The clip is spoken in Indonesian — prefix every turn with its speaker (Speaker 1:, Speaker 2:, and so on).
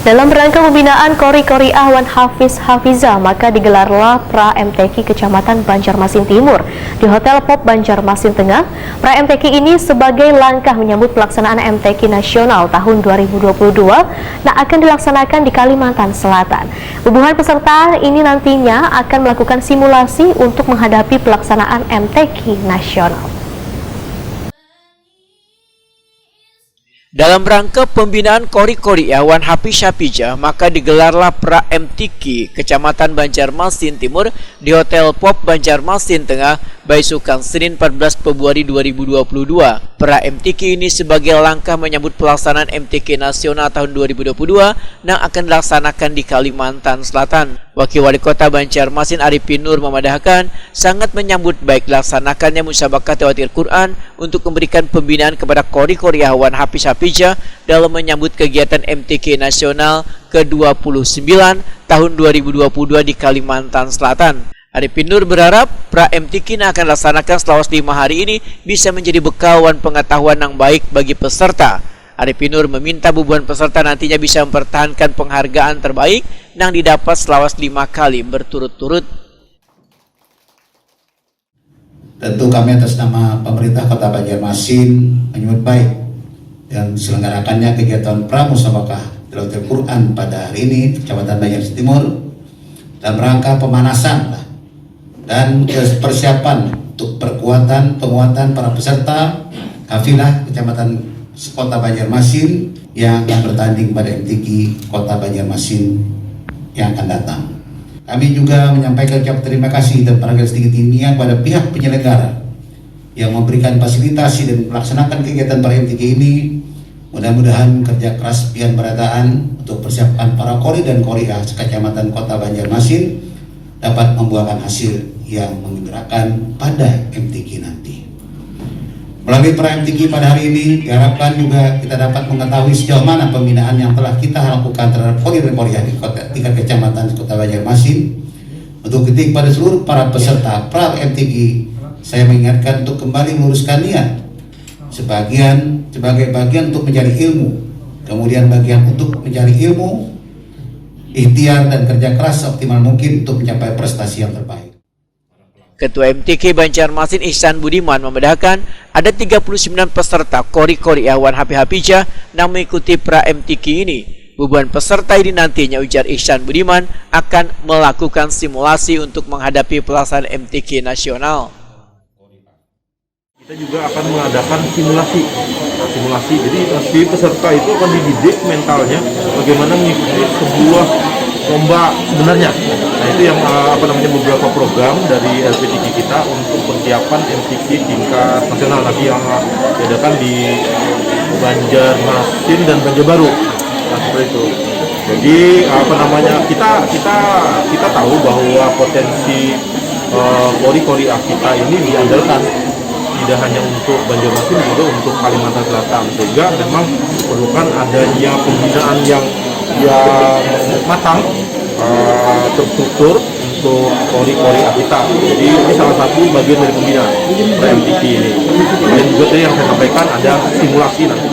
Speaker 1: Dalam rangka pembinaan Qori Ahwan Hafiz Hafiza, maka digelarlah Pra-MTQ Kecamatan Banjarmasin Timur di Hotel Pop Banjarmasin Tengah. Pra-MTQ ini sebagai langkah menyambut pelaksanaan MTQ Nasional tahun 2022 yang akan dilaksanakan di Kalimantan Selatan. Puluhan peserta ini nantinya akan melakukan simulasi untuk menghadapi pelaksanaan MTQ Nasional.
Speaker 2: Dalam rangka pembinaan Qori Ahwan Hafiz Hafiza, maka digelarlah Pra-MTQ Kecamatan Banjarmasin Timur di Hotel Pop Banjarmasin Tengah, Baisukan, Senin 14 Februari 2022. Pra-MTQ ini sebagai langkah menyambut pelaksanaan MTQ Nasional tahun 2022 yang akan dilaksanakan di Kalimantan Selatan. Wakil Wali Kota Banjarmasin Arifin Nur memadahkan sangat menyambut baik dilaksanakannya musabaqah tilawatil Quran untuk memberikan pembinaan kepada Qori Ahwan Hafiz Hafiza dalam menyambut kegiatan MTQ Nasional ke-29 tahun 2022 di Kalimantan Selatan. Arifin Nur berharap Pra-MTQ yang akan dilaksanakan selama 5 hari ini bisa menjadi bekal pengetahuan yang baik bagi peserta. Arifin Nur meminta bubuhan peserta nantinya bisa mempertahankan penghargaan terbaik yang didapat selama 5 kali berturut-turut.
Speaker 3: Tentu kami atas nama pemerintah Kota Banjarmasin menyambut baik dan diselenggarakannya kegiatan pramusabaqah tilawatil Quran pada hari ini di Kecamatan Banjarmasin Timur dalam rangka pemanasan dan persiapan untuk penguatan para peserta kafilah Kecamatan Kota Banjarmasin yang akan bertanding pada MTQ Kota Banjarmasin yang akan datang. Kami juga menyampaikan ucapan terima kasih dan penghargaan setinggi-tingginya kepada pihak penyelenggara yang memberikan fasilitasi dan melaksanakan kegiatan para MTQ ini. Mudah-mudahan kerja keras pihak pemerataan untuk persiapan para Qori dan Qoriah Kecamatan Kota Banjarmasin dapat membuahkan hasil yang menggerakkan pada MTQ nanti. Melalui Pra-MTQ pada hari ini diharapkan juga kita dapat mengetahui sejauh mana pembinaan yang telah kita lakukan terhadap Qori dan Qoriah di tingkat kecamatan Kota Banjarmasin. Untuk ketik pada seluruh para peserta Pra-MTQ, saya mengingatkan untuk kembali meluruskan niat sebagai bagian untuk mencari ilmu, kemudian bagian untuk mencari ilmu, ikhtiar dan kerja keras optimal mungkin untuk mencapai prestasi yang terbaik.
Speaker 2: Ketua MTQ Banjarmasin Ihsan Budiman membedakan ada 39 peserta Qori Ahwan Hafiz Hafiza yang mengikuti Pra-MTQ ini. Bubuhan peserta ini nantinya, ujar Ihsan Budiman, akan melakukan simulasi untuk menghadapi pelaksanaan MTQ Nasional.
Speaker 4: Kita juga akan mengadakan simulasi. Jadi nanti peserta itu akan dididik mentalnya bagaimana mengikuti sebuah lomba sebenarnya. Nah, itu yang beberapa program dari LPTQ kita untuk persiapan MTQ tingkat nasional nanti yang diadakan di Banjarmasin dan Banjarbaru. Nah, seperti itu. Jadi kita tahu bahwa potensi Qori kita ini diandalkan tidak hanya untuk Banjarmasin, juga untuk Kalimantan Selatan, sehingga memang diperlukan adanya pembinaan yang matang, terstruktur untuk Qori kita. Jadi ini salah satu bagian dari pembinaan Pra-MTQ ini. Dan juga tadi yang saya sampaikan ada simulasi nanti.